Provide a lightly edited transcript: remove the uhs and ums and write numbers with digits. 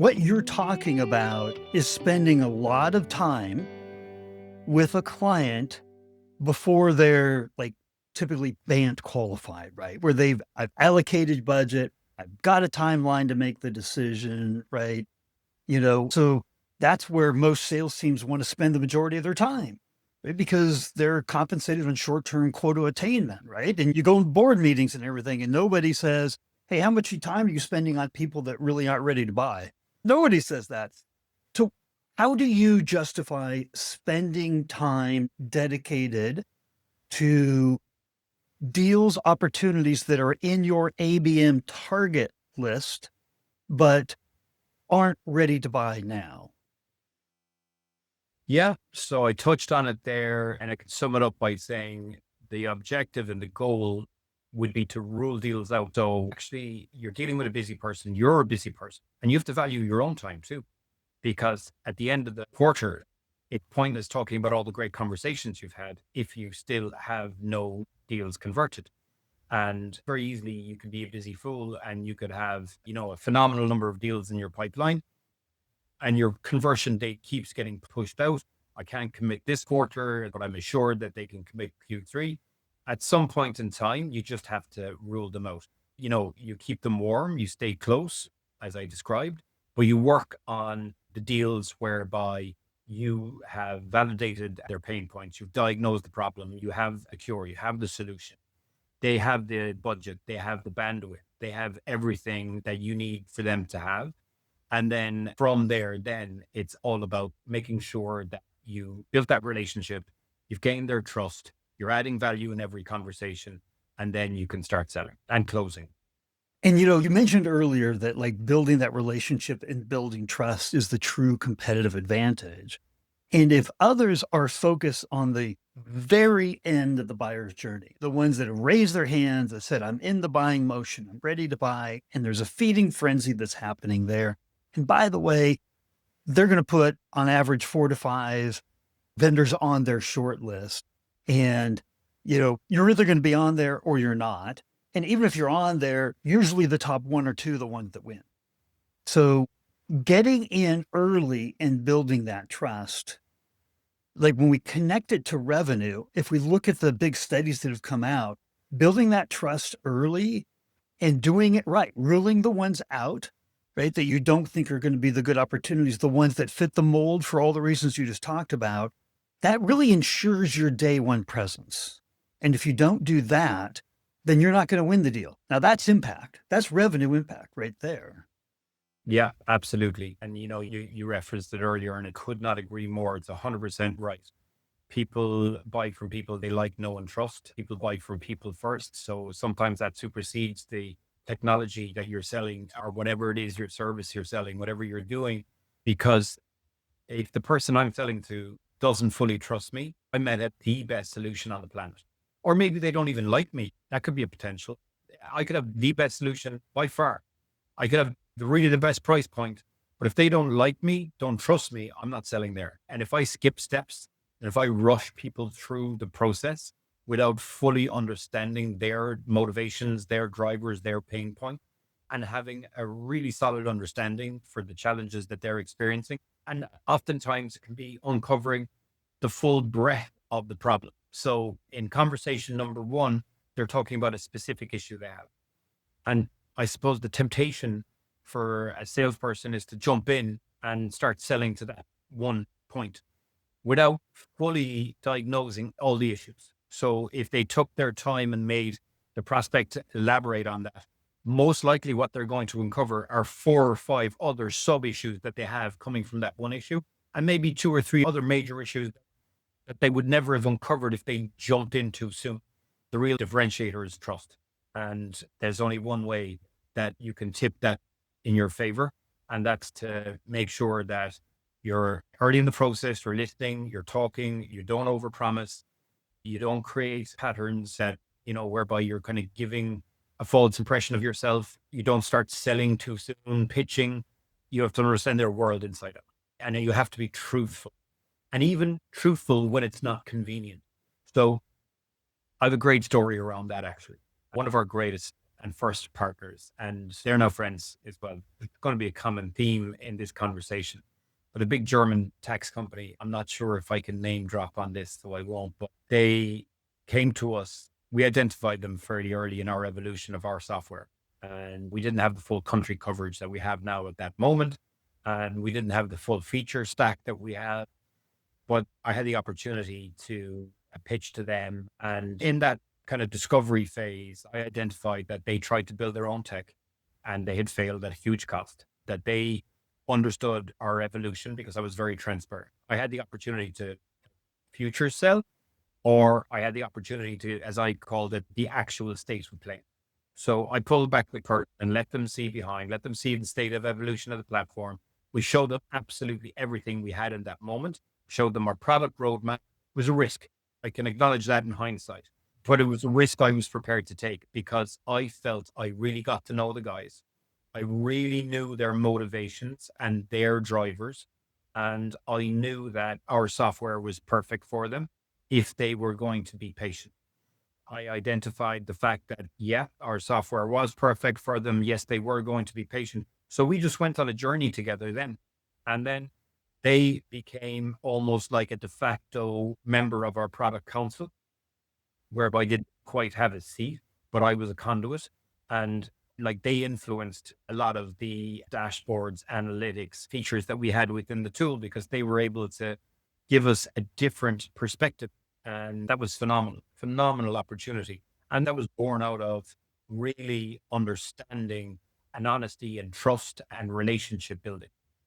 What you're talking about is spending a lot of time with a client before they're like typically BANT qualified, right? Where I've allocated budget, I've got a timeline to make the decision, right? So that's where most sales teams want to spend the majority of their time, right? Because they're compensated on short-term quota attainment, right? And you go in board meetings and everything, and nobody says, "Hey, how much time are you spending on people that really aren't ready to buy?" Nobody says that. So how do you justify spending time dedicated to deals, opportunities that are in your ABM target list, but aren't ready to buy now? Yeah. So I touched on it there, and I could sum it up by saying the objective and the goal would be to rule deals out. So actually, you're dealing with a busy person, you're a busy person, and you have to value your own time too, because at the end of the quarter, it's pointless talking about all the great conversations you've had if you still have no deals converted. And very easily, you could be a busy fool and you could have, a phenomenal number of deals in your pipeline and your conversion date keeps getting pushed out. I can't commit this quarter, but I'm assured that they can commit Q3. At some point in time, you just have to rule them out. You keep them warm, you stay close, as I described, but you work on the deals whereby you have validated their pain points, you've diagnosed the problem, you have a cure, you have the solution. They have the budget, they have the bandwidth, they have everything that you need for them to have. And then from there, then it's all about making sure that you built that relationship, you've gained their trust, you're adding value in every conversation, and then you can start selling and closing. And you mentioned earlier that like building that relationship and building trust is the true competitive advantage. And if others are focused on the very end of the buyer's journey, the ones that have raised their hands that said, "I'm in the buying motion, I'm ready to buy," and there's a feeding frenzy that's happening there. And by the way, they're going to put on average 4 to 5 vendors on their short list. And, you're either going to be on there or you're not. And even if you're on there, usually the top one or two are the ones that win. So getting in early and building that trust, like when we connect it to revenue, if we look at the big studies that have come out, building that trust early and doing it right, ruling the ones out, right, that you don't think are going to be the good opportunities, the ones that fit the mold for all the reasons you just talked about, that really ensures your day one presence. And if you don't do that, then you're not going to win the deal. Now that's impact. That's revenue impact right there. Yeah, absolutely. And you referenced it earlier and I could not agree more. It's 100% right. People buy from people they like, know, and trust. People buy from people first. So sometimes that supersedes the technology that you're selling or whatever it is, your service you're selling, whatever you're doing. Because if the person I'm selling to doesn't fully trust me, I might have the best solution on the planet. Or maybe they don't even like me. That could be a potential. I could have the best solution by far. I could have really the best price point, but if they don't like me, don't trust me, I'm not selling there. And if I skip steps and if I rush people through the process without fully understanding their motivations, their drivers, their pain point, and having a really solid understanding for the challenges that they're experiencing, and oftentimes it can be uncovering the full breadth of the problem. So in conversation number one, they're talking about a specific issue they have. And I suppose the temptation for a salesperson is to jump in and start selling to that one point without fully diagnosing all the issues. So if they took their time and made the prospect elaborate on that, most likely what they're going to uncover are 4 or 5 other sub issues that they have coming from that one issue, and maybe 2 or 3 other major issues that they would never have uncovered if they jumped in too soon. The real differentiator is trust. And there's only one way that you can tip that in your favor. And that's to make sure that you're early in the process, you're listening, you're talking, you don't overpromise, you don't create patterns that, whereby you're kind of giving a false impression of yourself. You don't start selling too soon, pitching. You have to understand their world inside out. And you have to be truthful and even truthful when it's not convenient. So I have a great story around that, actually. One of our greatest and first partners, and they're now friends as well. It's going to be a common theme in this conversation. But a big German tax company, I'm not sure if I can name drop on this, so I won't, but they came to us. We identified them fairly early in our evolution of our software. And we didn't have the full country coverage that we have now at that moment. And we didn't have the full feature stack that we have. But I had the opportunity to pitch to them. And in that kind of discovery phase, I identified that they tried to build their own tech and they had failed at a huge cost, that they understood our evolution because I was very transparent. I had the opportunity to future sell, or I had the opportunity to, as I called it, the actual state of play. So I pulled back the curtain and let them see behind, let them see the state of evolution of the platform. We showed them absolutely everything we had in that moment, showed them our product roadmap. It was a risk. I can acknowledge that in hindsight, but it was a risk I was prepared to take because I felt I really got to know the guys. I really knew their motivations and their drivers. And I knew that our software was perfect for them if they were going to be patient. I identified the fact that, yeah, our software was perfect for them. Yes, they were going to be patient. So we just went on a journey together then. And then they became almost like a de facto member of our product council, whereby I didn't quite have a seat, but I was a conduit. And like they influenced a lot of the dashboards, analytics, features that we had within the tool because they were able to give us a different perspective. And that was phenomenal, phenomenal opportunity. And that was born out of really understanding and honesty and trust and relationship building.